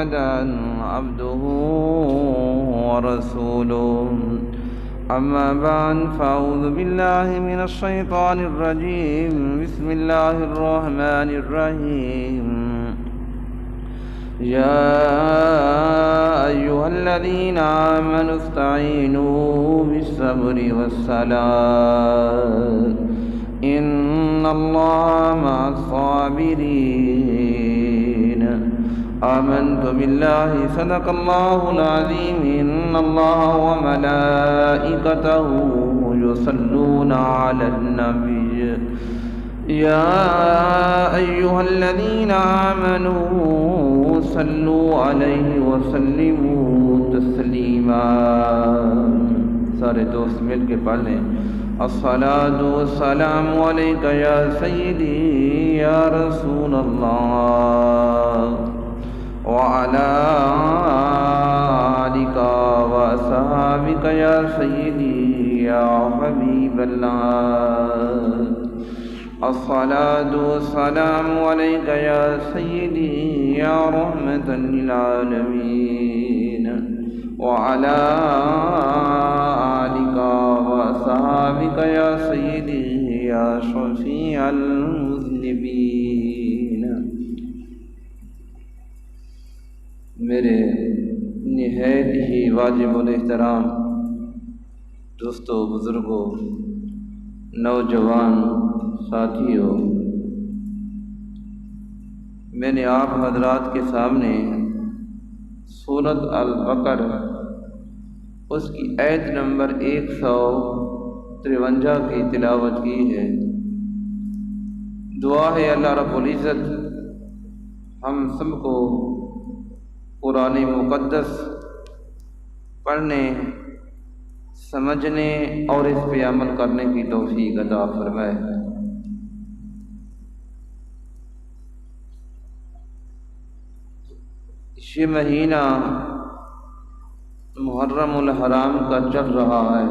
محمدا عبده ورسوله أما بعد فأعوذ بالله من الشيطان الرجيم بسم الله الرحمن الرحيم يا أيها الذين آمنوا استعينوا بالصبر والصلاة إن الله مع الصابرين آمنت بالله صدق الله العظيم إن الله وملائكته يصلون على النبي يا أيها الذين آمنوا صلوا عليه وسلموا تسليما. سارے دوست مل کے پڑھ لیں. الصلاة والسلام عليك يا سيدي يا رسول الله وعلى آلك وأصحابك يا سيدي يا حبيب الله. الصلاة والسلام عليك يا سيدي يا رحمة للعالمين وعلى آلك وأصحابك يا سيدي يا شفيع المذنبين. میرے نہایت ہی واجب الاحترام دوستو، بزرگوں، نوجوان ساتھیوں، میں نے آپ حضرات کے سامنے سورۃ البقرہ اس کی آیت نمبر 153 کی تلاوت کی ہے. دعا ہے اللہ رب العزت ہم سب کو قرآن مقدس پڑھنے، سمجھنے اور اس پہ عمل کرنے کی توفیق عطا فرمائے. یہ مہینہ محرم الحرام کا چل رہا ہے.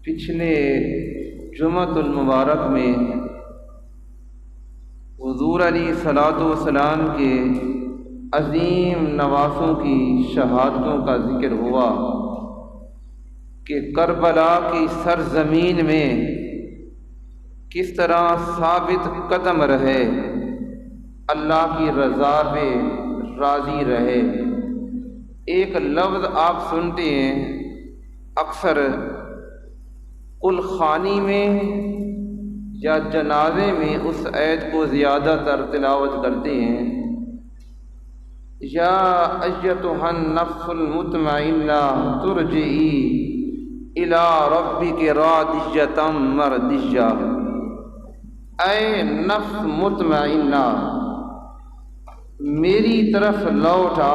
پچھلے جمعۃ المبارک میں حضور علیہ الصلاۃ والسلام کے عظیم نواسوں کی شہادتوں کا ذکر ہوا کہ کربلا کی سرزمین میں کس طرح ثابت قدم رہے، اللہ کی رضا پہ راضی رہے. ایک لفظ آپ سنتے ہیں اکثر کل خانی میں یا جنازے میں اس آیت کو زیادہ تر تلاوت کرتے ہیں. یا ایتھا النفس المطمئنہ ترجعی الی ربک راضیۃ مرضیہ. اے نفس مطمئنہ میری طرف لوٹ آ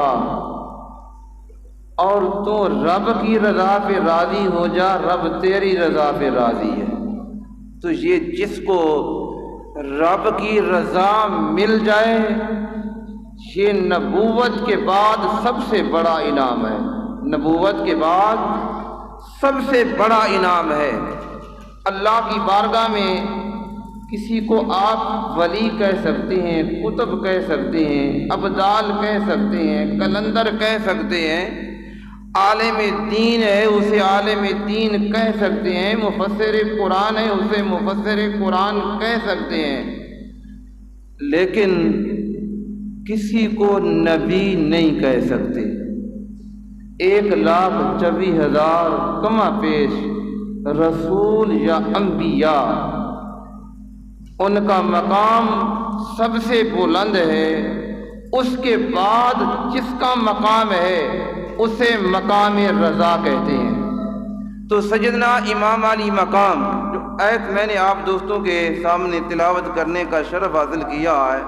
اور تو رب کی رضا پہ راضی ہو جا، رب تیری رضا پہ راضی ہے. تو یہ جس کو رب کی رضا مل جائے یہ نبوت کے بعد سب سے بڑا انعام ہے. نبوت کے بعد سب سے بڑا انعام ہے. اللہ کی بارگاہ میں کسی کو آپ ولی کہہ سکتے ہیں، قطب کہہ سکتے ہیں، ابدال کہہ سکتے ہیں، کلندر کہہ سکتے ہیں. عالم دین ہے اسے عالم دین کہہ سکتے ہیں، مفسر قرآن ہے اسے مفسر قرآن کہہ سکتے ہیں، لیکن کسی کو نبی نہیں کہہ سکتے. 1,24,000 کما پیش رسول یا انبیاء، ان کا مقام سب سے بلند ہے. اس کے بعد جس کا مقام ہے اسے مقام رضا کہتے ہیں. تو سیدنا امام علی مقام جو آیت میں نے آپ دوستوں کے سامنے تلاوت کرنے کا شرف حاصل کیا ہے،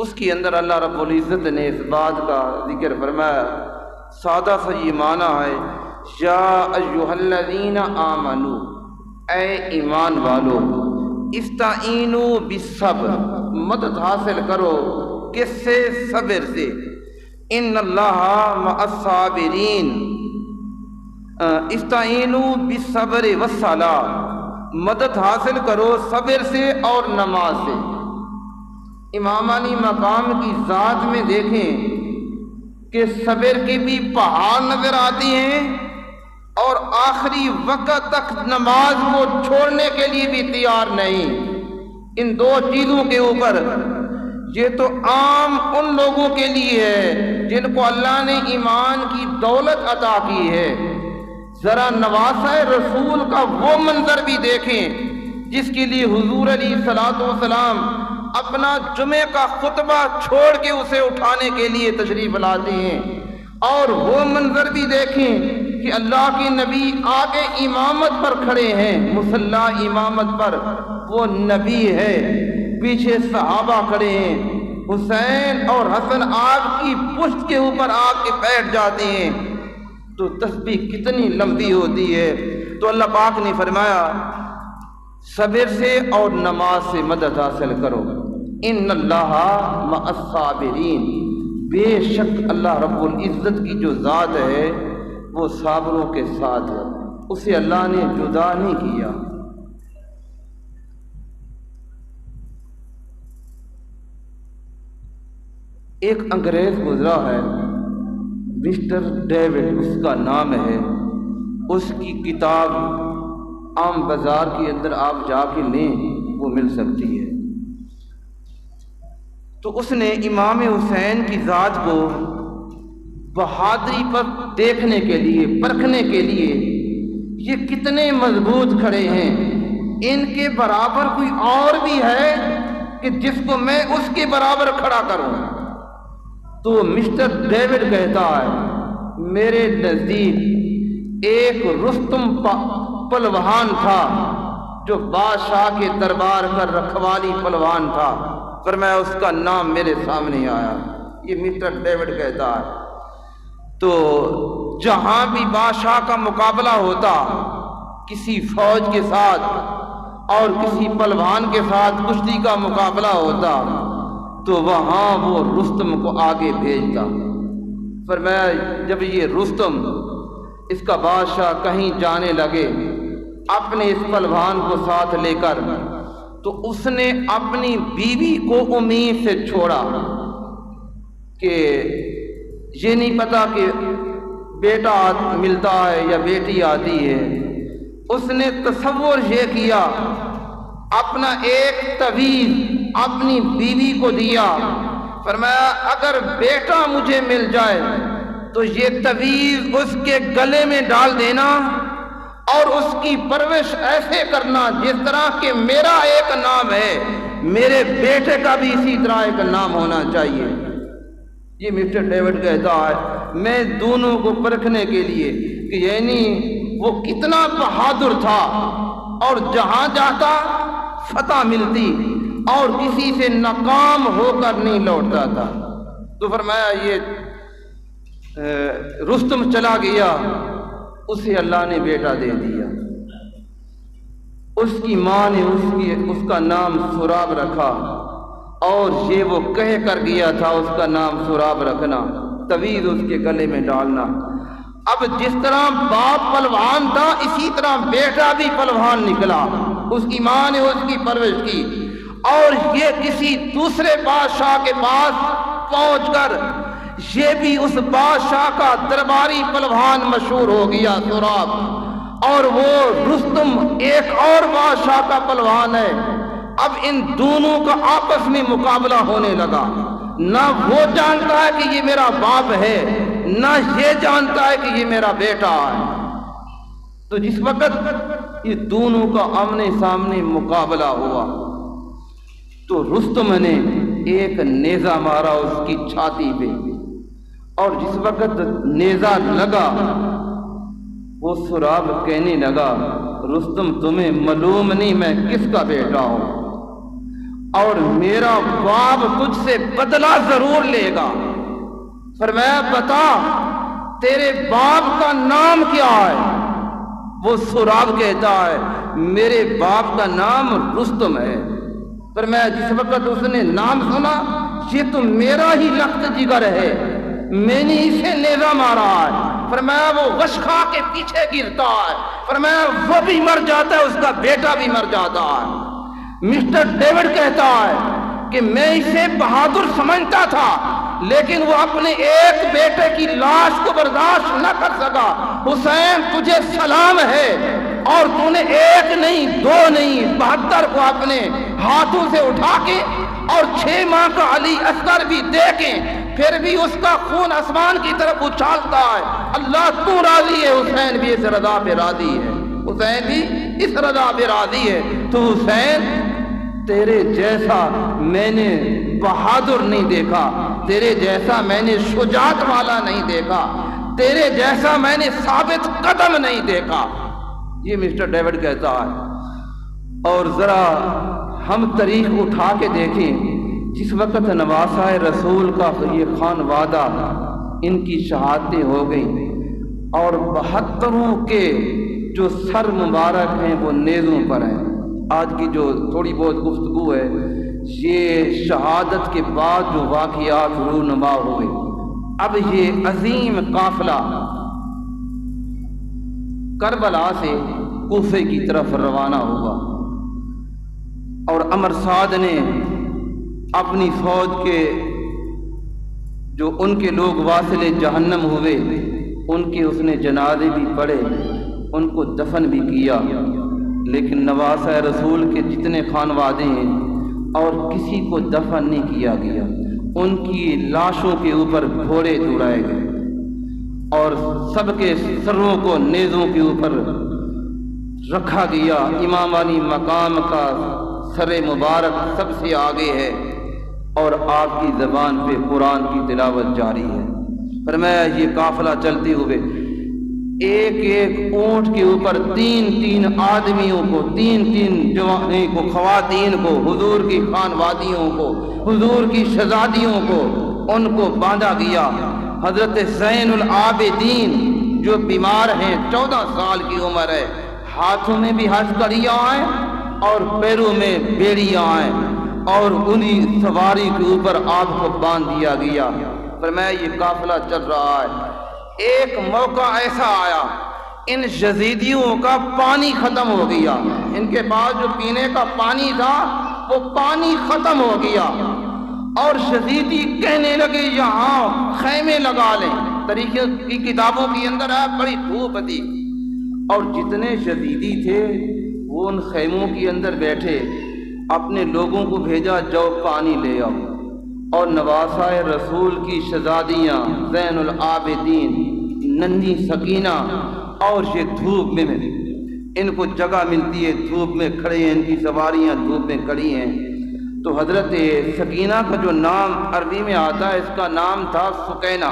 اس کے اندر اللہ رب العزت نے اس بات کا ذکر فرمایا. سادہ سا یہ معنی ہے یا ایھا الذین آمنوا، اے ایمان والو، استعینوا بالصبر، مدد حاصل کرو کس سے؟ صبر سے. ان اللہ مع الصابرین، استعینوا بالصبر والصلاۃ، مدد حاصل کرو صبر سے اور نماز سے. امامانی مقام کی ذات میں دیکھیں کہ صبر کی بھی پہاڑ نظر آتی ہیں اور آخری وقت تک نماز کو چھوڑنے کے لیے بھی تیار نہیں۔ ان دو چیزوں کے اوپر یہ تو عام ان لوگوں کے لیے ہے جن کو اللہ نے ایمان کی دولت عطا کی ہے۔ ذرا نواسہ رسول کا وہ منظر بھی دیکھیں جس کے لیے حضور علیہ الصلوۃ والسلام اپنا جمعے کا خطبہ چھوڑ کے اسے اٹھانے کے لیے تشریف لاتے ہیں، اور وہ منظر بھی دیکھیں کہ اللہ کے نبی آگے امامت پر کھڑے ہیں، مصلی امامت پر وہ نبی ہے، پیچھے صحابہ کھڑے ہیں، حسین اور حسن آپ کی پشت کے اوپر آ کے بیٹھ جاتے ہیں، تو تسبیح کتنی لمبی ہوتی ہے۔ تو اللہ پاک نے فرمایا صبر سے اور نماز سے مدد حاصل کرو، ان اللہ مع الصابرین، بے شک اللہ رب العزت کی جو ذات ہے وہ صابروں کے ساتھ ہے، اسے اللہ نے جدا نہیں کیا۔ ایک انگریز گزرا ہے، مسٹر ڈیوڈ اس کا نام ہے، اس کی کتاب عام بازار کے اندر آپ جا کے لیں وہ مل سکتی ہے۔ تو اس نے امام حسین کی ذات کو بہادری پر دیکھنے کے لیے، پرکھنے کے لیے، یہ کتنے مضبوط کھڑے ہیں، ان کے برابر کوئی اور بھی ہے کہ جس کو میں اس کے برابر کھڑا کروں؟ تو مسٹر ڈیوڈ کہتا ہے میرے نزدیک ایک رستم پلوان تھا جو بادشاہ کے دربار کا رکھوالی پلوان تھا، فرمایا اس کا نام میرے سامنے آیا۔ یہ مسٹر ڈیوڈ کہتا ہے تو جہاں بھی بادشاہ کا مقابلہ ہوتا، کسی فوج کے ساتھ اور کسی پلوان کے ساتھ کشتی کا مقابلہ ہوتا تو وہاں وہ رستم کو آگے بھیجتا۔ فرمایا جب یہ رستم اس کا بادشاہ کہیں جانے لگے اپنے اس پلوان کو ساتھ لے کر، تو اس نے اپنی بیوی کو امید سے چھوڑا کہ یہ نہیں پتا کہ بیٹا ملتا ہے یا بیٹی آتی ہے۔ اس نے تصور یہ کیا، اپنا ایک تعویذ اپنی بیوی کو دیا، فرمایا اگر بیٹا مجھے مل جائے تو یہ تعویذ اس کے گلے میں ڈال دینا اور اس کی پرورش ایسے کرنا جس طرح کہ میرا ایک نام ہے، میرے بیٹے کا بھی اسی طرح ایک نام ہونا چاہیے۔ یہ مسٹر ڈیوڈ کہتا ہے میں دونوں کو پرکھنے کے لیے کہ یعنی وہ کتنا بہادر تھا اور جہاں جاتا فتح ملتی اور کسی سے ناکام ہو کر نہیں لوٹتا تھا۔ تو فرمایا یہ رستم چلا گیا، اسے اللہ نے بیٹا دے دیا۔ اس کی ماں نے اس کا نام سراب رکھا، اور یہ وہ کہہ کر گیا تھا اس کا نام سراب رکھنا، تعویذ اس کے گلے میں ڈالنا۔ اب جس طرح باپ پلوان تھا اسی طرح بیٹا بھی پلوان نکلا، اس کی ماں نے اس کی پرورش کی، اور یہ کسی دوسرے بادشاہ کے پاس پہنچ کر یہ بھی اس بادشاہ کا درباری پلوان مشہور ہو گیا سراب، اور وہ رستم ایک اور بادشاہ کا پلوان ہے۔ اب ان دونوں کا آپس میں مقابلہ ہونے لگا، نہ وہ جانتا ہے کہ یہ میرا باپ ہے، نہ یہ جانتا ہے کہ یہ میرا بیٹا ہے۔ تو جس وقت یہ دونوں کا آمنے سامنے مقابلہ ہوا تو رستم نے ایک نیزہ مارا اس کی چھاتی پہ، اور جس وقت نیزہ لگا وہ سراب کہنے لگا رستم تمہیں معلوم نہیں میں کس کا بیٹا ہوں، اور میرا باپ تجھ سے بدلہ ضرور لے گا۔ فرمایا بتا تیرے باپ کا نام کیا ہے؟ وہ سراب کہتا ہے میرے باپ کا نام رستم ہے۔ فرمایا جس وقت اس نے نام سنا یہ تو میرا ہی لخت جگر ہے، میں نے اسے نیزہ مارا ہے۔ فرمایا وہ غش کھا کے پیچھے گرتا ہے، فرمایا وہ بھی مر جاتا ہے، اس کا بیٹا بھی مر جاتا ہے۔ مسٹر ڈیوڈ کہتا ہے کہ میں اسے بہادر سمجھتا تھا، لیکن وہ اپنے ایک بیٹے کی لاش کو برداشت نہ کر سکا۔ حسین تجھے سلام ہے، اور تو نے ایک نہیں، دو نہیں، 72 کو اپنے ہاتھوں سے اٹھا کے اور 6 ماہ کا علی اصغر بھی دے کے پھر بھی اس کا خون آسمان کی طرف اچھالتا ہے۔ اللہ تو راضی ہے، حسین بھی اس رضا پہ راضی ہے، حسین بھی اس رضا پہ راضی ہے۔ تو حسین تیرے جیسا میں نے بہادر نہیں دیکھا، تیرے جیسا میں نے شجاعت والا نہیں دیکھا، تیرے جیسا میں نے ثابت قدم نہیں دیکھا، یہ مسٹر ڈیوڈ کہتا ہے۔ اور ذرا ہم تاریخ اٹھا کے دیکھیں، جس وقت نواسہ رسول کا یہ خانوادہ ان کی شہادتیں ہو گئیں اور 72 کے جو سر مبارک ہیں وہ نیزوں پر ہیں۔ آج کی جو تھوڑی بہت گفتگو ہے یہ شہادت کے بعد جو واقعات رونما ہوئے۔ اب یہ عظیم قافلہ کربلا سے کوفے کی طرف روانہ ہوگا، اور عمر سعد نے اپنی فوج کے جو ان کے لوگ واصل جہنم ہوئے ان کے اس نے جنازے بھی پڑھے، ان کو دفن بھی کیا، لیکن نواسہ رسول کے جتنے خانوادے ہیں اور کسی کو دفن نہیں کیا گیا، ان کی لاشوں کے اوپر گھوڑے دوڑائے گئے اور سب کے سروں کو نیزوں کے اوپر رکھا گیا۔ امام علی مقام کا سر مبارک سب سے آگے ہے اور آپ کی زبان پہ قرآن کی تلاوت جاری ہے۔ فرمایا یہ قافلہ چلتے ہوئے ایک ایک اونٹ کے اوپر 3 آدمیوں کو، 3 جوانوں کو، خواتین کو، حضور کی خانوادیوں کو، حضور کی شہزادیوں کو، ان کو باندھا گیا۔ حضرت زین العابدین جو بیمار ہیں، 14 سال کی عمر ہے، ہاتھوں میں بھی ہتھکڑیاں ہیں اور پیروں میں بیڑیاں ہیں، اور انہی سواری کے اوپر آپ کو باندھ دیا گیا۔ فرمایا یہ قافلہ چل رہا ہے، ایک موقع ایسا آیا ان یزیدیوں کا پانی ختم ہو گیا، ان کے پاس جو پینے کا پانی تھا وہ پانی ختم ہو گیا، اور یزیدی کہنے لگے یہاں خیمے لگا لیں۔ تاریخ کی کتابوں کے اندر بڑی دھوپ تھی، اور جتنے یزیدی تھے وہ ان خیموں کے اندر بیٹھے، اپنے لوگوں کو بھیجا جاؤ پانی لے آؤ، اور نواسہ رسول کی شہزادیاں زین العابدین، ننھی سکینہ، اور یہ دھوپ میں ان کو جگہ ملتی ہے، دھوپ میں کھڑے ہیں، ان کی سواریاں دھوپ میں کھڑی ہیں۔ تو حضرت سکینہ کا جو نام عربی میں آتا ہے اس کا نام تھا سکینہ،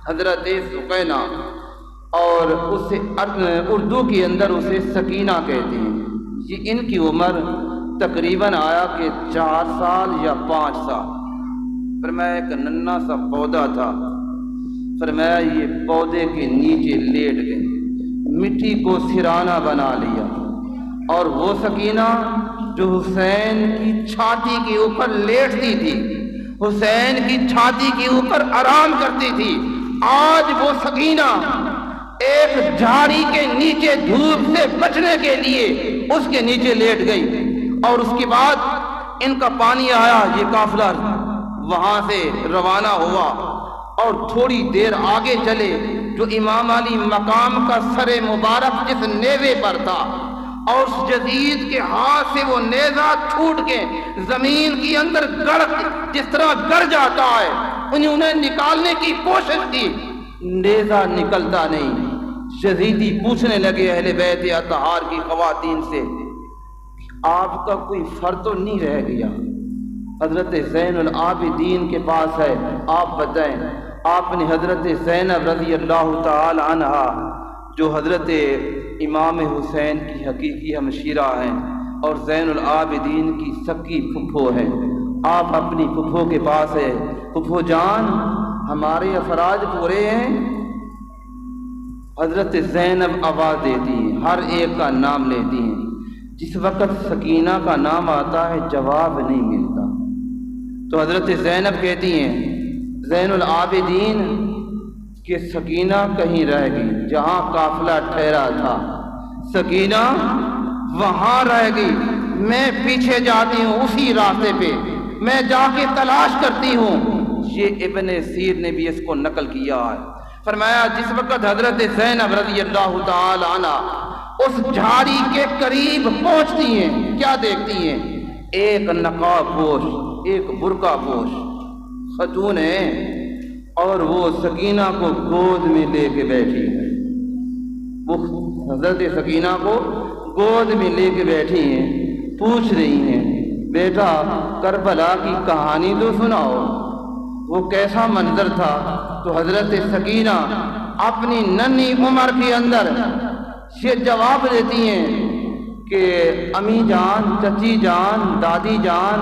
حضرت سکینہ، اور اسے اردو کے اندر اسے سکینہ کہتے ہیں۔ یہ ان کی عمر تقریباً آیا کہ 4 سال یا 5 سال۔ فرمایا ایک ننھا سا پودا تھا، فرمایا یہ پودے کے نیچے لیٹ گئے، مٹی کو سرانہ بنا لیا، اور وہ سکینہ جو حسین کی چھاتی کے اوپر لیٹتی تھی، حسین کی چھاتی کے اوپر آرام کرتی تھی، آج وہ سکینہ ایک جھاڑی کے نیچے دھوپ سے بچنے کے لیے اس کے نیچے لیٹ گئی۔ اور اس کے بعد ان کا پانی آیا، یہ قافلہ وہاں سے روانہ ہوا، اور تھوڑی دیر آگے چلے جو امام علی مقام کا سر مبارک جس نیزے پر تھا، اور اس جدید کے ہاتھ سے وہ نیزہ چھوٹ کے زمین کے اندر جس طرح گڑ جاتا ہے، انہوں نے نکالنے کی کوشش کی، نیزہ نکلتا نہیں۔ یزیدی پوچھنے لگے اہل بیت اطہار کی خواتین سے آپ کا کوئی فرد تو نہیں رہ گیا؟ حضرت زین العابدین کے پاس ہے، آپ بتائیں۔ آپ نے حضرت زینب رضی اللہ تعالی عنہ جو حضرت امام حسین کی حقیقی ہمشیرہ ہیں اور زین العابدین کی سکی پھپھو ہے، آپ اپنی پھپھو کے پاس ہے، پھپھو جان ہمارے افراد پورے ہیں؟ حضرت زینب آواز دیتی ہیں، ہر ایک کا نام لیتی ہیں۔ جس وقت سکینہ کا نام آتا ہے جواب نہیں ملتا، تو حضرت زینب کہتی ہیں زین العابدین کہ سکینہ کہیں رہ گئی، جہاں قافلہ ٹھہرا تھا سکینہ وہاں رہ گئی، میں پیچھے جاتی ہوں اسی راستے پہ، میں جا کے تلاش کرتی ہوں۔ یہ ابن سیر نے بھی اس کو نقل کیا ہے۔ فرمایا جس وقت حضرت زینب رضی اللہ تعالی عنہ اس جھاڑی کے قریب پہنچتی ہیں، کیا دیکھتی ہیں؟ ایک نقاب پوش، ایک برقع پوش خاتون ہے، اور وہ سکینہ کو گود میں لے کے بیٹھی ہے۔ وہ حضرت سکینہ کو گود میں لے کے بیٹھی ہیں، پوچھ رہی ہیں بیٹا کربلا کی کہانی تو سناؤ، وہ کیسا منظر تھا؟ تو حضرت سکینہ اپنی ننھی عمر کے اندر یہ جواب دیتی ہیں کہ امی جان، چچی جان، دادی جان،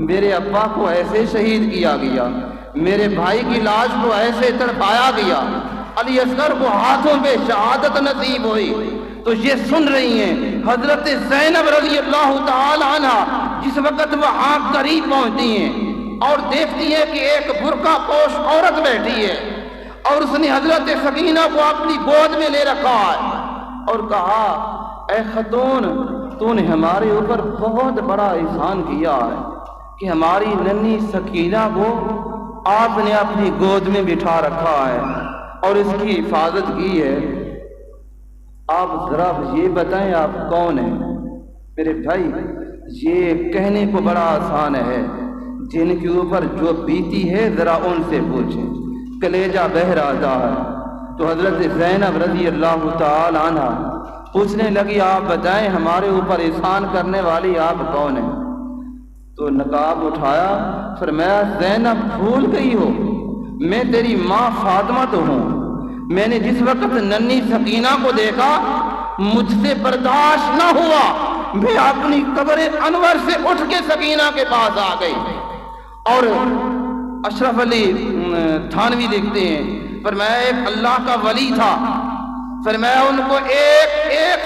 میرے ابا کو ایسے شہید کیا گیا، میرے بھائی کی لاش کو ایسے تڑپایا گیا، علی اصغر کو ہاتھوں پہ شہادت نصیب ہوئی۔ تو یہ سن رہی ہیں حضرت زینب رضی اللہ تعالی عنہ، جس وقت وہاں قریب پہنچتی ہیں اور دیکھتی ہے کہ ایک برقع پوش عورت بیٹھی ہے، اور اس نے حضرت سکینہ کو اپنی گود میں لے رکھا ہے اور کہا اے خاتون، تو نے ہمارے اوپر بہت بڑا احسان کیا ہے کہ ہماری ننھی سکینہ کو آپ نے اپنی گود میں بٹھا رکھا ہے اور اس کی حفاظت کی ہے۔ آپ ذرا یہ بتائیں آپ کون ہیں؟ میرے بھائی یہ کہنے کو بڑا آسان ہے، جن کے اوپر جو بیتی ہے ذرا ان سے پوچھیں، کلیجہ بہہ رہا ہے۔ تو حضرت زینب رضی اللہ تعالی عنہ پوچھنے لگی آپ بتائیں ہمارے اوپر احسان کرنے والی آپ کون ہیں؟ تو نقاب اٹھایا، فرمایا زینب بھول گئی ہو، میں تیری ماں فاطمہ تو ہوں۔ میں نے جس وقت ننھی سکینہ کو دیکھا مجھ سے برداشت نہ ہوا، میں اپنی قبر انور سے اٹھ کے سکینہ کے پاس آ گئی۔ اور اشرف علی تھانوی لکھتے ہیں، فرمایا ایک اللہ کا ولی تھا، فرمایا ان کو ایک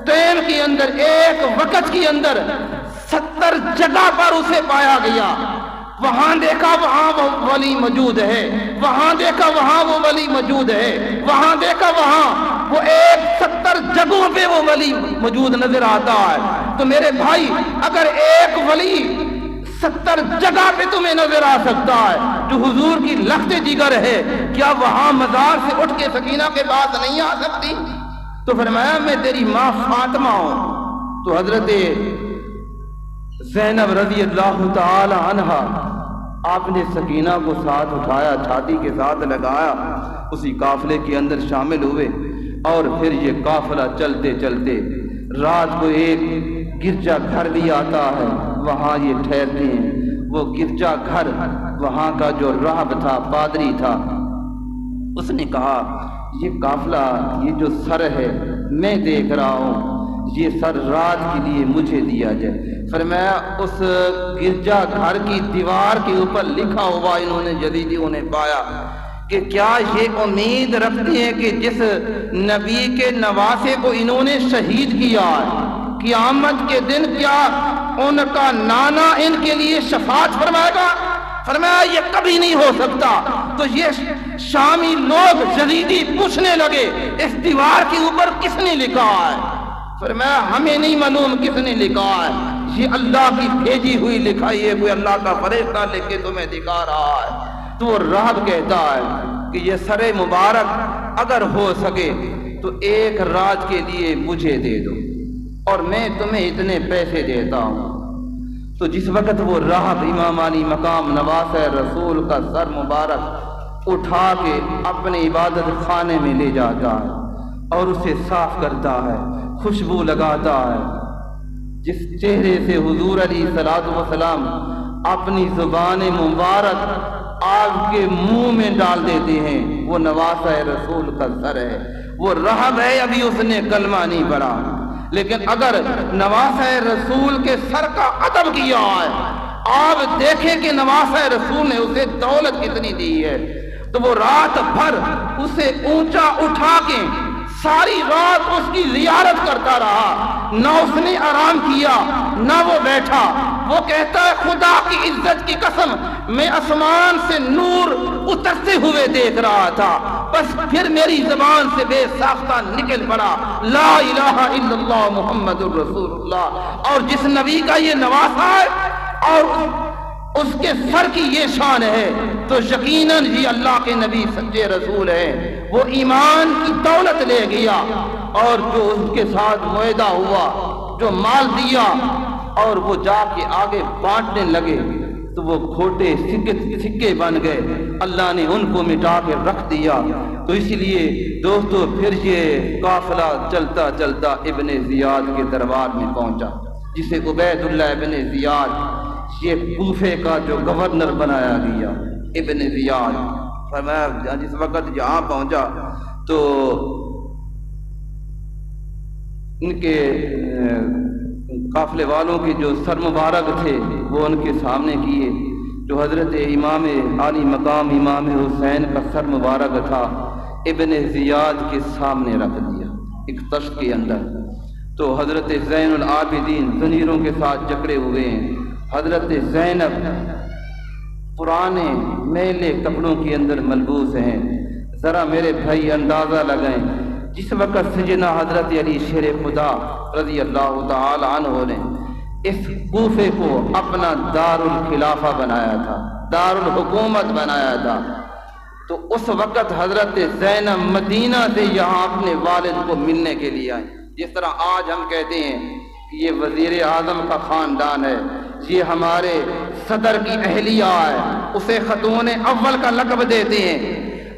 ٹائم کے اندر، ایک وقت کے اندر 70 جگہ پر اسے پایا گیا۔ وہاں دیکھا وہاں وہ ولی موجود ہے، وہاں دیکھا وہاں وہ ولی موجود ہے، وہاں دیکھا وہاں وہ 70 جگہوں پہ وہ ولی موجود نظر آتا ہے۔ تو میرے بھائی اگر ایک ولی 70 جگہ پہ تمہیں نظر آ سکتا ہے جو حضور کی لخت جگر ہے، کیا وہاں مزار سے اٹھ کے سکینہ کے پاس نہیں آ سکتی؟ تو فرمایا میں تیری ماں فاطمہ ہوں۔ تو حضرت زینب رضی اللہ تعالی عنہ آپ نے سکینہ کو ساتھ اٹھایا، چھاتی کے ساتھ لگایا، اسی قافلے کے اندر شامل ہوئے، اور پھر یہ قافلہ چلتے چلتے رات کو ایک گرجا گھر بھی آتا ہے، وہاں یہ ٹھہرتے ہیں۔ وہ گرجا گھر، وہاں کا جو راہب تھا، پادری تھا، اس نے کہا یہ قافلہ، یہ جو سر ہے میں دیکھ رہا ہوں، یہ سر رات کے لیے مجھے دیا جائے۔ فرمایا اس گرجا گھر کی دیوار کے اوپر لکھا ہوا انہوں نے جدیدیوں نے پایا کہ کیا یہ امید رکھتے ہیں کہ جس نبی کے نواسے کو انہوں نے شہید کیا ہے، قیامت کے دن کیا ان کا نانا ان کے لیے شفاعت فرمائے گا؟ فرمایا یہ کبھی نہیں ہو سکتا۔ تو یہ شامی لوگ جدیدی پوچھنے لگے اس دیوار کے اوپر کس نے لکھا ہے؟ فرمایا ہمیں نہیں معلوم کس نے لکھا ہے، یہ اللہ کی بھیجی ہوئی لکھائی ہے، کوئی اللہ کا فرشتہ لکھ کے تمہیں دکھا رہا ہے۔ تو وہ راہب کہتا ہے کہ یہ سر مبارک اگر ہو سکے تو ایک رات کے لیے مجھے دے دو اور میں تمہیں اتنے پیسے دیتا ہوں۔ تو جس وقت وہ راہب امام علی مقام نواز رسول کا سر مبارک اٹھا کے اپنے عبادت خانے میں لے جاتا ہے اور اسے صاف کرتا ہے، خوشبو لگاتا ہے، جس چہرے سے حضور علیہ الصلوۃ والسلام اپنی زبان مبارک آگ کے منہ میں ڈال دیتے ہیں، وہ نواسہ رسول کا سر ہے۔ وہ راہب ہے، ابھی اس نے کلمہ نہیں پڑھا، لیکن اگر نواسہ رسول کے سر کا ادب کیا ہے، آپ دیکھیں کہ نواسہ رسول نے اسے دولت کتنی دی ہے، تو وہ رات بھر اسے اونچا اٹھا کے ساری رات اس کی زیارت کرتا رہا، نہ اس نے آرام کیا نہ وہ بیٹھا۔ وہ کہتا ہے خدا کی عزت کی قسم میں آسمان سے نور اترتے ہوئے دیکھ رہا تھا، بس پھر میری زبان سے بے ساختہ نکل پڑا لا الہ الا اللہ محمد الرسول اللہ۔ اور جس نبی کا یہ نواسہ ہے اور اس کے سر کی یہ شان ہے تو یقیناً یہ اللہ کے نبی سچے رسول ہیں۔ وہ ایمان کی دولت لے گیا اور جو اس کے ساتھ معاہدہ ہوا، جو مال دیا اور وہ جا کے آگے بانٹنے لگے تو وہ کھوٹے سکے بن گئے، اللہ نے ان کو مٹا کے رکھ دیا۔ تو اس لیے دوستو پھر یہ قافلہ چلتا چلتا ابن زیاد کے دربار میں پہنچا، جسے عبید اللہ ابن زیاد یہ کوفے کا جو گورنر بنایا گیا۔ ابن زیاد فرمایا جس وقت یہاں پہنچا تو ان کے قافلے والوں کے جو سر مبارک تھے وہ ان کے سامنے کیے، جو حضرت امام عالی مقام امام حسین کا سر مبارک تھا ابن زیاد کے سامنے رکھ دیا ایک تشت کے اندر۔ تو حضرت زین العابدین زنجیروں کے ساتھ جکڑے ہوئے ہیں، حضرت زینب پرانے میلے کپڑوں کے اندر ملبوس ہیں۔ ذرا میرے بھائی اندازہ لگائیں، جس وقت سیدنا حضرت علی شیر خدا رضی اللہ تعالی عنہ نے اس کوفے کو اپنا دار الخلافہ بنایا تھا، دار الحکومت بنایا تھا، تو اس وقت حضرت زینب مدینہ سے یہاں اپنے والد کو ملنے کے لیے آئے۔ جس طرح آج ہم کہتے ہیں کہ یہ وزیر اعظم کا خاندان ہے، یہ ہمارے صدر کی اہلیہ ہے، اسے خاتون اول کا لقب دیتے ہیں،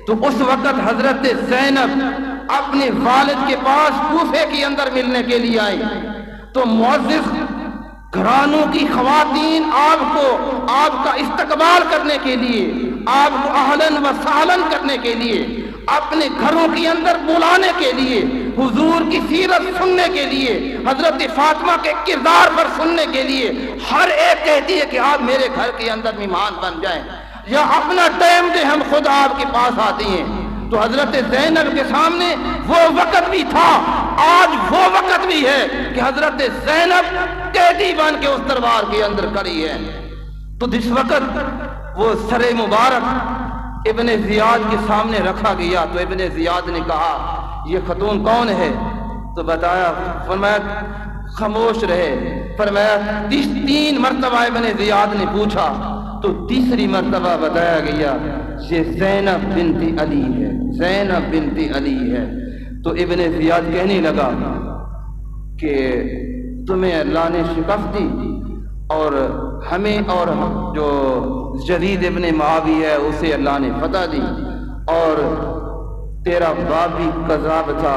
تو اس وقت حضرت زینب اپنے والد کے پاس کوفے کے اندر ملنے کے لیے آئی۔ تو معزز گھرانوں کی خواتین آپ کا استقبال کرنے کے لیے، آپ کو اہلاً و سہلاً کرنے کے لیے، اپنے گھروں کے اندر بلانے کے لیے، حضور کی سیرت سننے کے لیے، حضرت فاطمہ کے کردار پر سننے کے لیے ہر ایک کہتی ہے کہ آپ میرے گھر کے اندر مہمان بن جائیں یا اپنا ٹائم دیں، ہم خود آپ کے پاس آتے ہیں۔ تو حضرت زینب کے سامنے وہ وقت بھی تھا، آج وہ وقت بھی ہے کہ حضرت زینب قیدی بن کے اس دربار کے اندر کھڑی ہے۔ تو جس وقت وہ سر مبارک ابن زیاد کے سامنے رکھا گیا تو ابن زیاد نے کہا یہ خاتون کون ہے؟ تو بتایا، فرمایا خاموش رہے۔ فرمایا 3 مرتبہ ابن زیاد نے پوچھا تو تیسری مرتبہ بتایا گیا یہ زینب بنت علی ہے، زینب بنت علی ہے۔ تو ابن زیاد کہنے لگا کہ تمہیں اللہ نے شکست دی اور ہمیں اور جو یزید ابن معاویہ ہے اسے اللہ نے فتح دی، اور تیرا باپ بھی کذاب تھا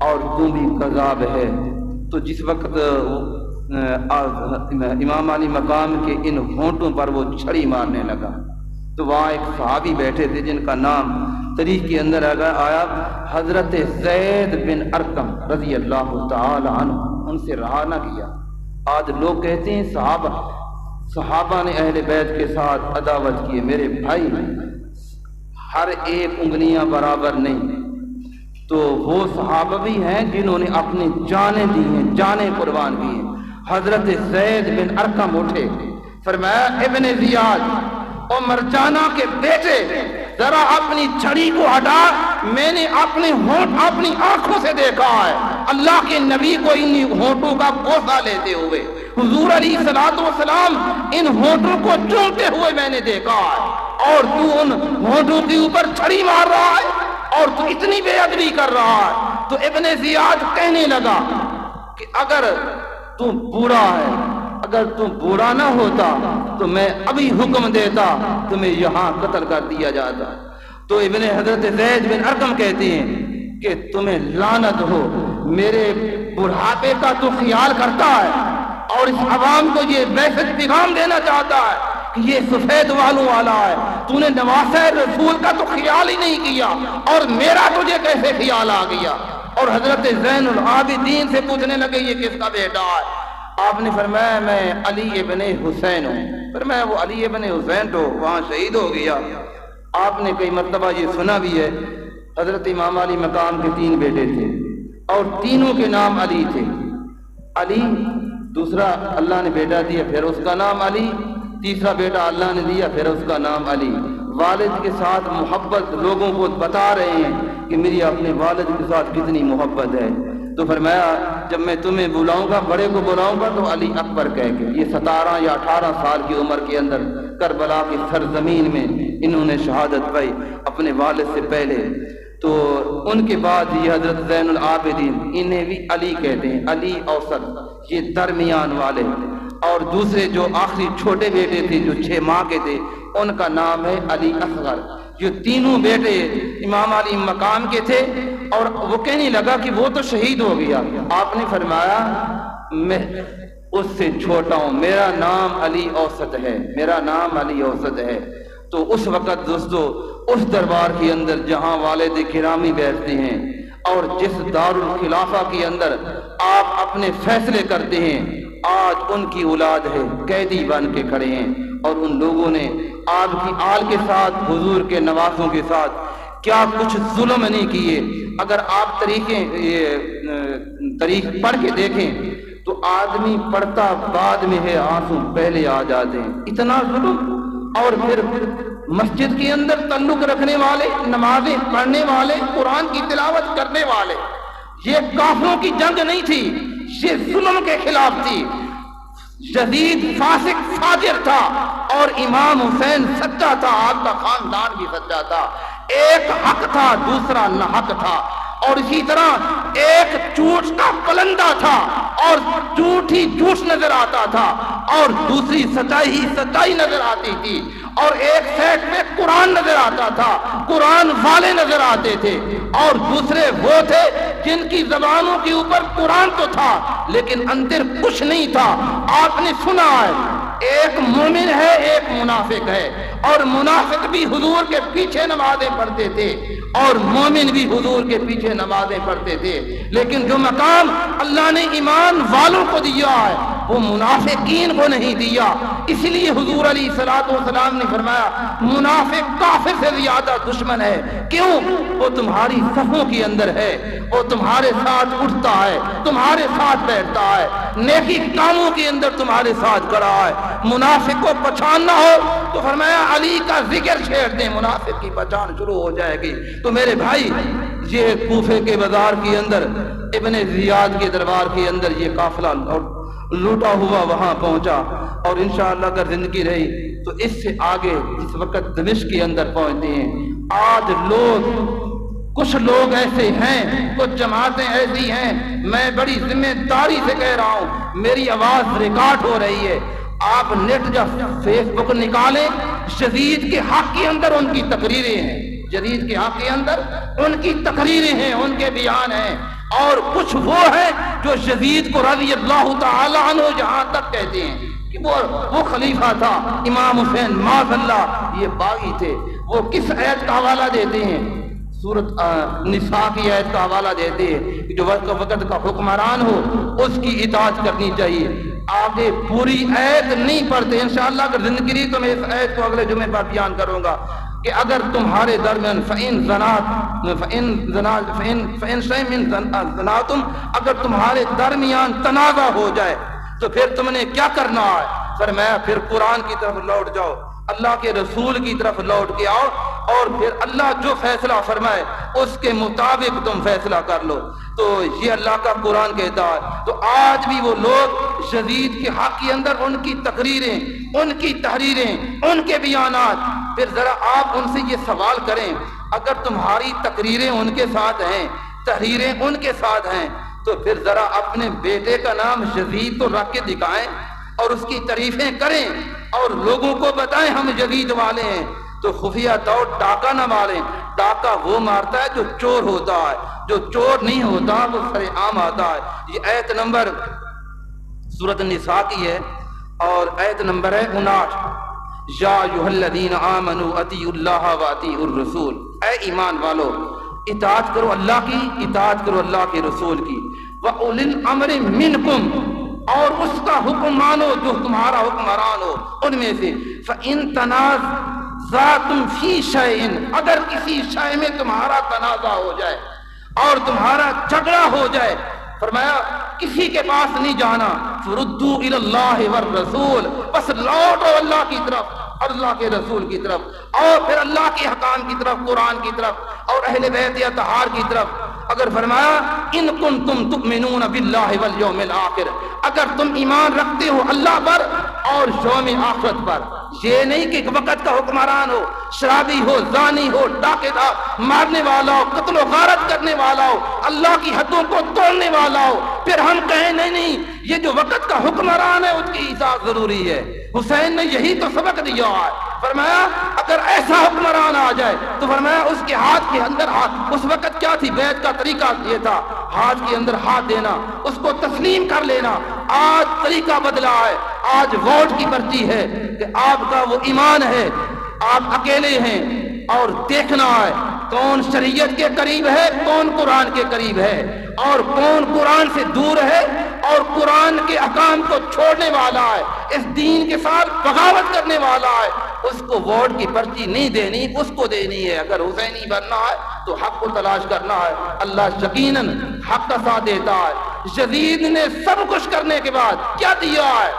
اور تو بھی کذاب ہے۔ تو جس وقت امام علی مقام کے ان ہونٹوں پر وہ چھڑی مارنے لگا تو وہاں ایک صحابی بیٹھے تھے جن کا نام تاریخ کے اندر آیا حضرت زید بن ارقم رضی اللہ تعالی عنہ، ان سے رہا نہ کیا۔ آج لوگ کہتے ہیں صحابہ نے اہل بیت کے ساتھ عداوت کی ہے۔ میرے بھائی ہر ایک انگلیاں برابر نہیں، تو وہ صحابہ بھی ہیں جنہوں نے اپنی جانیں دی ہیں، جانیں قربان کی ہیں۔ حضرت زید بن ارقم اٹھے، فرمایا ابن زیاد اور مرجانہ کے بیٹے ذرا اپنی چھڑی کو ہٹا، میں نے اپنے ہونٹ اپنی آنکھوں سے دیکھا ہے اللہ کے نبی کو ان ہونٹوں کا بوسہ لیتے ہوئے، حضور علیہ الصلوۃ والسلام ان ہونٹوں کو چومتے ہوئے میں نے دیکھا ہے، اور تو ان ہونٹوں کے اوپر چھڑی مار رہا ہے اور تو اتنی بے ادبی کر رہا ہے۔ تو ابن زیاد کہنے لگا کہ اگر تو برا ہے، اگر تم برا نہ ہوتا تو میں ابھی حکم دیتا تمہیں یہاں قتل کر دیا جاتا۔ تو ابن حضرت زید بن ارقم کہتے ہیں کہ تمہیں لعنت ہو، میرے بڑھاپے کا تو خیال کرتا ہے اور اس عوام کو یہ بحث پیغام دینا چاہتا ہے کہ یہ سفید والوں والا ہے، تو نے نواسہ رسول کا تو خیال ہی نہیں کیا اور میرا تجھے کیسے خیال آ گیا؟ اور حضرت زین العابدین سے پوچھنے لگے یہ کس کا بیٹا ہے؟ آپ نے فرمایا میں علی ابن حسین ہوں۔ فرمایا وہ علی ابن حسین تو وہاں شہید ہو گیا۔ آپ نے کئی مرتبہ یہ سنا بھی ہے حضرت امام علی مقام کے 3 بیٹے تھے اور تینوں کے نام علی تھے۔ علی دوسرا اللہ نے بیٹا دیا پھر اس کا نام علی، تیسرا بیٹا اللہ نے دیا پھر اس کا نام علی۔ والد کے ساتھ محبت لوگوں کو بتا رہے ہیں کہ میری اپنے والد کے ساتھ کتنی محبت ہے۔ تو فرمایا جب میں تمہیں بلاؤں گا، بڑے کو بلاؤں گا تو علی اکبر کہہ کے. یہ 17 یا 18 سال کی عمر کے اندر کربلا کی سرزمین میں انہوں نے شہادت پائی اپنے والد سے پہلے. تو ان کے بعد یہ حضرت زین العابدین، انہیں بھی علی کہتے ہیں، علی اوسط، یہ درمیان والے. اور دوسرے جو آخری چھوٹے بیٹے تھے جو 6 ماہ کے تھے، ان کا نام ہے علی اصغر. یہ تینوں بیٹے امام علی مقام کے تھے. اور وہ کہنے لگا کہ وہ تو شہید ہو گیا. آپ نے فرمایا میں اس سے چھوٹا ہوں، میرا نام علی اوسط ہے، میرا نام علی اوسط ہے. تو اس وقت دوستو اس دربار کے اندر جہاں والد گرامی بیٹھتے ہیں اور جس دارالخلافہ کے اندر آپ اپنے فیصلے کرتے ہیں، آج ان کی اولاد ہے قیدی بن کے کھڑے ہیں. اور ان لوگوں نے آپ کی آل کے ساتھ، حضور کے نواسوں کے ساتھ کیا کچھ ظلم نہیں کیے. اگر آپ تاریخ پڑھ کے دیکھیں تو آدمی پڑھتا بعد میں ہے، آنسو پہلے آ جاتے ہیں. اتنا ظلم. اور پھر مسجد کے اندر تعلق رکھنے والے، نمازیں پڑھنے والے، قرآن کی تلاوت کرنے والے. یہ کافروں کی جنگ نہیں تھی، یہ ظلم کے خلاف تھی. یزید فاسق فاجر تھا اور امام حسین سچا تھا، آپ کا خاندان بھی سچا تھا. ایک حق تھا، دوسرا ناحق تھا. اور اسی طرح ایک جھوٹ کا پلندہ تھا اور جھوٹ ہی جھوٹ نظر آتا تھا، اور دوسری سچائی ہی سچائی نظر آتی تھی. اور ایک سیٹ میں قرآن نظر آتا تھا، قرآن والے نظر آتے تھے. اور دوسرے وہ تھے جن کی زبانوں کے اوپر قرآن تو تھا لیکن اندر کچھ نہیں تھا. آپ نے سنا ہے ایک مومن ہے، ایک منافق ہے. اور منافق بھی حضور کے پیچھے نمازیں پڑھتے تھے اور مومن بھی حضور کے پیچھے نمازیں پڑھتے تھے. لیکن جو مقام اللہ نے ایمان والوں کو دیا ہے وہ منافقین کو نہیں دیا. اس لیے حضور علیہ السلام نے فرمایا منافق کافر سے زیادہ دشمن ہے. کیوں؟ وہ تمہاری صفوں کے اندر ہے، وہ تمہارے ساتھ اٹھتا ہے، تمہارے ساتھ بیٹھتا ہے، نیکی کاموں کے اندر تمہارے ساتھ کھڑا ہے. منافق کو پہچاننا ہو تو فرمایا علی کا ذکر چھیڑ دیں، منافق کی پہچان شروع ہو جائے گی. تو میرے بھائی، یہ کوفے کے بازار کے اندر، ابن زیاد کے دربار کے اندر یہ قافلہ لوٹا ہوا وہاں پہنچا. اور انشاءاللہ اگر زندگی رہی تو اس سے آگے اس وقت دمشق کے اندر پہنچتے ہیں. آج کچھ لوگ ایسے ہیں، کچھ جماعتیں ایسی ہیں، میں بڑی ذمہ داری سے کہہ رہا ہوں، میری آواز ریکارڈ ہو رہی ہے. آپ نیٹ جب فیس بک نکالیں، یزید کے حق کے اندر ان کی تقریریں ہیں، یزید کے حق کے اندر ان کی تقریریں ہیں، ان کے بیان ہیں. اور کچھ وہ ہیں جو یزید کو رضی اللہ تعالی عنہ جہاں تک کہتے ہیں کہ وہ خلیفہ تھا. امام حسین معاذ اللہ یہ باغی تھے. وہ کس آیت کا حوالہ دیتے ہیں؟ سورۃ نساء کی آیت کا حوالہ دیتے ہیں کہ جو وقت کا حکمران ہو اس کی اطاعت کرنی چاہیے. آگے پوری آیت نہیں پڑھتے، انشاءاللہ اگر زندگی رہی تو میں اس آیت کو اگلے جمعے پر بیان کروں گا کہ اگر تمہارے درمیان اگر تمہارے درمیان تنازع ہو جائے تو پھر تم نے کیا کرنا ہے؟ فرمایا پھر قرآن کی طرف لوٹ جاؤ، اللہ کے رسول کی طرف لوٹ کے آؤ، اور پھر اللہ جو فیصلہ فرمائے اس کے مطابق تم فیصلہ کر لو. تو یہ اللہ کا قرآن کہتا ہے. تو آج بھی وہ لوگ یزید کے حق کے اندر ان کی تقریریں، ان کی تحریریں، ان کے بیانات، پھر ذرا آپ ان سے یہ سوال کریں اگر تمہاری تقریریں ان کے ساتھ ہیں، تحریریں ان کے ساتھ ہیں، تو پھر ذرا اپنے بیٹے کا نام یزید تو رکھ کے دکھائیں اور اس کی تعریفیں کریں اور لوگوں کو بتائیں ہم یزید والے ہیں. تو خفیہ طور ڈاکہ نہ ماریں. ڈاکہ وہ مارتا ہے جو چور ہوتا ہے، جو چور نہیں ہوتا وہ سر عام آتا ہے. یہ آیت نمبر سورۃ النساء کی ہے اور آیت نمبر ہے 59. یا ایھا الذین آمنوا اطیعوا اللہ واطیعوا الرسول. اے ایمان والو اطاعت کرو اللہ کی، اطاعت کرو اللہ کے رسول کی. وَأُولِي الْأَمْرِ مِنْکُمْ، اور اس کا حکم مانو جو تمہارا حکمران ہو ان میں سے. فَإِن تَنَازَعْتُمْ فِي شَيْءٍ، اگر کسی شے میں تمہارا تنازع ہو جائے اور تمہارا جھگڑا ہو جائے، فرمایا کسی کے پاس نہیں جانا. فَرُدُّوا إِلَى اللَّهِ وَالرَّسُولِ، بس لوٹو اللہ کی طرف اور اللہ کے رسول کی طرف، اور پھر اللہ کے حکام کی طرف، قرآن کی طرف اور اہل بیت اطہار کی طرف. اگر فرمایا ان کنتم تؤمنون باللہ والیوم الآخر، اگر تم ایمان رکھتے ہو اللہ پر اور یوم آخرت پر، یہ نہیں کہ وقت کا حکمران ہو، شرابی ہو، زانی ہو، ڈاکے دار، مارنے والا ہو، قتل و غارت کرنے والا ہو، اللہ کی حدوں کو توڑنے والا ہو، پھر ہم کہیں نہیں یہ جو وقت کا حکمران ہے اس کی اطاعت ضروری ہے۔ حسین نے یہی تو سبق دیا ہے، فرمایا اگر ایسا حکمران آ جائے تو فرمایا اس کے ہاتھ کے اندر ہاتھ، اس وقت کیا تھی بیعت کا طریقہ یہ تھا، ہاتھ کے اندر ہاتھ دینا، اس کو تسلیم کر لینا۔ آج طریقہ بدلا ہے، آج ووٹ کی پرچی ہے کہ آپ کا وہ ایمان ہے، آپ اکیلے ہیں اور دیکھنا ہے کون شریعت کے قریب ہے، کون قرآن کے قریب ہے، اور کون قرآن سے دور ہے اور قرآن کے احکام کو چھوڑنے والا ہے، اس دین کے ساتھ بغاوت کرنے والا ہے۔ اس کو ووٹ کی پرچی نہیں دینی، اس کو دینی ہے۔ اگر حسینی بننا ہے تو حق کو تلاش کرنا ہے، اللہ یقیناً حق کا ساتھ دیتا ہے۔ یزید نے سب کچھ کرنے کے بعد کیا دیا ہے؟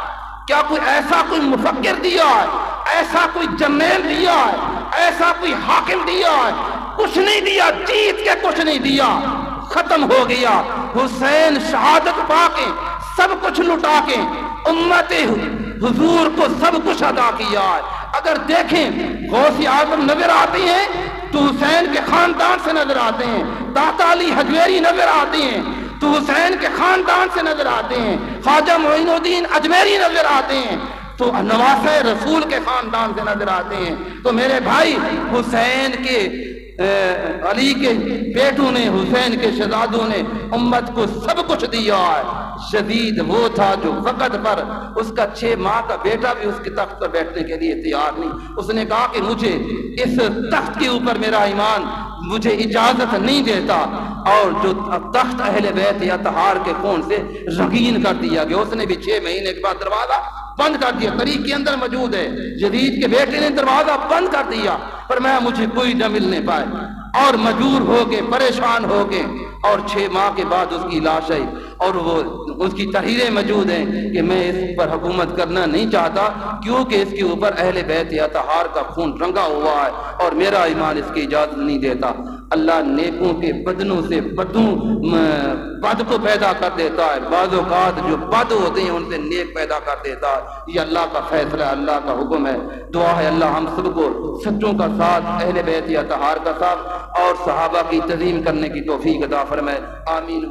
کیا کوئی ایسا کوئی مفکر دیا ہے، ایسا کوئی جرنیل دیا ہے، ایسا کوئی حاکم دیا ہے؟ کچھ نہیں دیا، جیت کے کچھ نہیں دیا، ختم ہو گیا۔ حسین شہادت پا کے سب کچھ لٹا کے امت حضور کو سب کچھ ادا کیا ہے۔ اگر دیکھیں غوث اعظم نظر آتے ہیں تو حسین کے خاندان سے نظر آتے ہیں، داتا علی حجویری نظر آتے ہیں تو حسین کے خاندان سے نظر آتے ہیں، خواجہ معین الدین اجمیری نظر آتے ہیں تو نواسہ رسول کے خاندان سے نظر آتے ہیں۔ تو میرے بھائی حسین کے علی کے بیٹوں نے، حسین کے شہزادوں نے امت کو سب کچھ دیا ہے۔ یزید وہ تھا جو وقت پر اس کا 6 ماہ کا بیٹا بھی اس کے تخت پر بیٹھنے کے لیے تیار نہیں، اس نے کہا کہ مجھے اس تخت کے اوپر میرا ایمان مجھے اجازت نہیں دیتا، اور جو تخت اہل بیت اطہار کے خون سے رنگین کر دیا گیا، اس نے بھی 6 مہینے کے بعد دروازہ بند کر دیا، طریق کے اندر موجود ہے۔ یزید کے بیٹے نے دروازہ بند کر دیا، فرمایا مجھے کوئی نہ ملنے پائے، اور مجبور ہو کے پریشان ہو کے، اور 6 ماہ کے بعد اس کی لاش آئی، اور وہ اس کی تحریریں موجود ہیں کہ میں اس پر حکومت کرنا نہیں چاہتا کیونکہ اس کے اوپر اہل بیت اطہار کا خون رنگا ہوا ہے اور میرا ایمان اس کی اجازت نہیں دیتا۔ اللہ نیکوں کے بدنوں سے بد کو پیدا کر دیتا ہے، بعض اوقات جو بد ہوتے ہیں ان سے نیک پیدا کر دیتا ہے۔ یہ اللہ کا فیصلہ، اللہ کا حکم ہے۔ دعا ہے اللہ ہم سب کو سچوں کا ساتھ، اہل بیت اطہار کا ساتھ اور صحابہ کی تعظیم کرنے کی توفیق عطا فرمائے، آمین۔